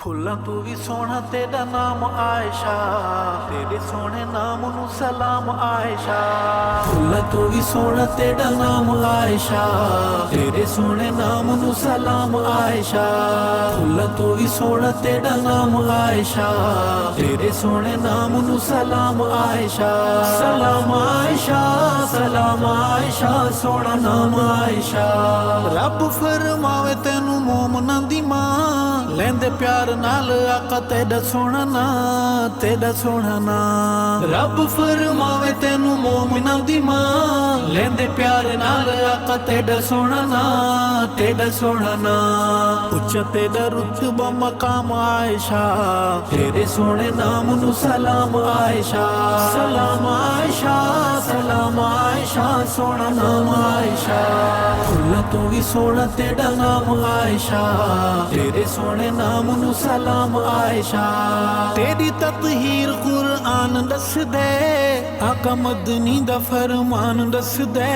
फुल्लां तू भी सोहना तेरा नाम आयशा, तेरे सोहने नाम नू सलाम आयशा। फुल्लां तू भी सोहना तेरा नाम आयशा, तेरे सोहने नाम नू सलाम आयशा। फुल्लां तू भी सोहना तेरा नाम आयशा, तेरे सोहने नाम नू सलाम आयशा। सलाम आयशा, सलाम आयशा, सोहना नाम आयशा। रब फरमावे तेनू मोमना दी मां, लेंदे प्यार नाल आका तेरा सोहना ना, तेरा सोहना ना। रब फरमावे तेनू मोमिना दी मां, लेंदे प्यार नाल आका तेरा सोहना ना, तेरा सोहना ना। उच्चा तेरा रुतबा मकाम आयशा, तेरे सोहने नाम नू सलाम आयशा। सलाम आयशा, सलाम आयशा, सोहना नाम आयशा। फुल्लां तू भी सोहना तेरा नाम आयशा, तेरे सोहने नाम नू सलाम आयशा। तेरी ततहीर कुरआन दस दे, आका मदनी दा फरमान दस दे,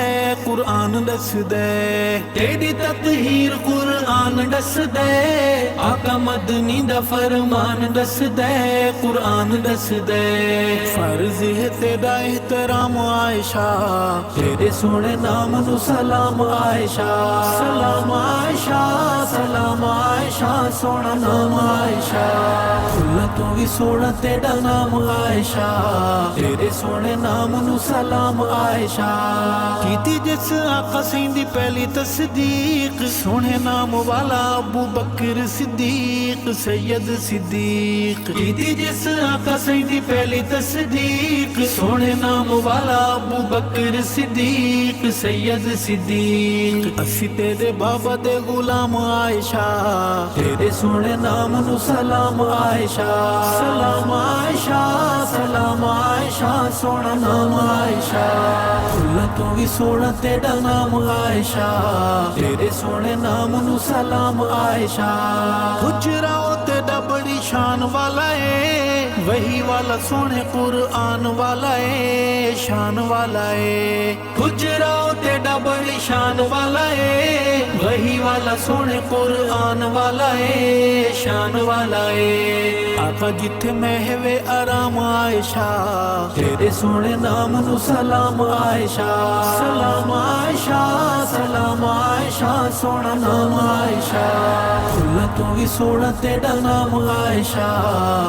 कुरआन दस दे। तेरी ततहीर कुरआन दस दे, आका मदनी दा फरमान दस दे, कुरआन दस दे। फर्ज है तेरा एहतराम आयशा, तेरे सोहने नाम नू सलाम आयशा। सलाम आयशा, सलाम आयशा, सोहना नाम आयशा। फुल्लां तू भी सोहना तेरा नाम आयशा, तेरे सोहने नाम नू सलाम आयशा। कीती जिस आका सिंधी पहली तस्दीक, सोहने नाम वाला अबू बकर सिद्दीक, सैयद सिद्दीक। कीती जिस आका सिंधी पहली तस्दीक, सोहने नाम वाला अबू बकर सिद्दीक, सैयद सिद्दीक। असी तेरे बाबा दे गुलाम आयशा, तेरे सोहने नाम नू सलाम आयशा। सलाम आयशा, सलाम आयशा, सोहना नाम आयशा। फुल्लां तू भी सोहना तेरा नाम आयशा, तेरे सोहने नाम नू सलाम आयशा। गुजराओ तेरा बड़ी शान वाला है, वही वाला सोहने कुरआन वाला है, शान वाला है। गुजराओ तेरा बड़ी शान वाला है, वही वाला सोहने कुरआन वाला है, शान वाला है। आका जिथे महवे आराम आयशा, तेरे सोहने नाम नू सलाम आयशा। सलाम आयशा, सलाम आयशा, सोहना नाम आयशा। फुल्लां तू भी सोहना तेरा नाम आयशा,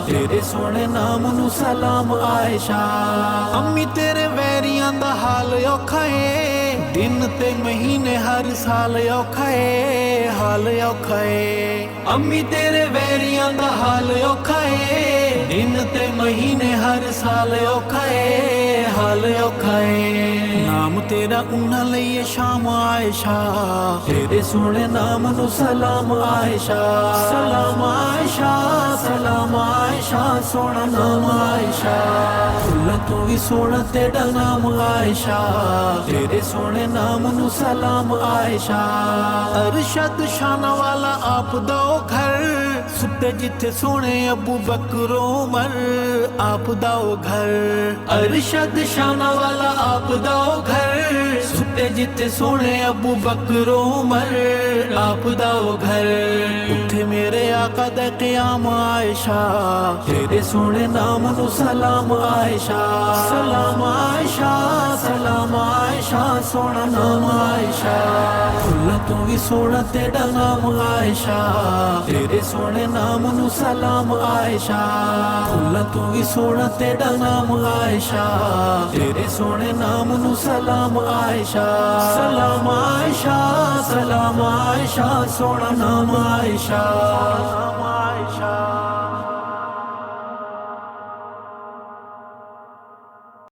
तेरे सोहने नाम नू सलाम आयशा। अम्मी तेरे वैरियां दा हाल औखा है, दिन ते महीने हर साल औखा है, हाल औखा है। अम्मी तेरे वैरियां दा हाल औखा है, दिन ते महीने हर साल औखा है, हाल औखा है। नाम तेरा उन्हां लईए शाम आयशा, तेरे सोहने नाम नू सलाम आयशा। सलाम आयशा, सलाम आयशा, सोहना नाम आयशा। फुल्लां तू भी सोहना तेरा नाम आयशा, तेरे सोहने नाम नू सलाम आयशा। अरशद शाना वाला आप दो घर, सुते जिथे सोने अबू बकर उमर, आप दाओ घर। अरशद शाना वाला आप दाओ घर, सुते जिथे सोने अबू बकर उमर, आप दाओ घर। उठे मेरे आका दे क़याम आयशा, तेरे सोहने नाम नू सलाम आयशा। सलाम आयशा, सलाम आयशा, सोहना नाम आयशा। फुल्लां तू भी सोहना तेरा नाम आयशा, तेरे सोहने नाम नू सलाम आयशा। फुल्लां तू भी सोहना तेरा नाम आयशा, तेरे सोहने नाम नू सलाम आयशा। सलाम आयशा, सलाम आयशा, सोहना नाम आयशा।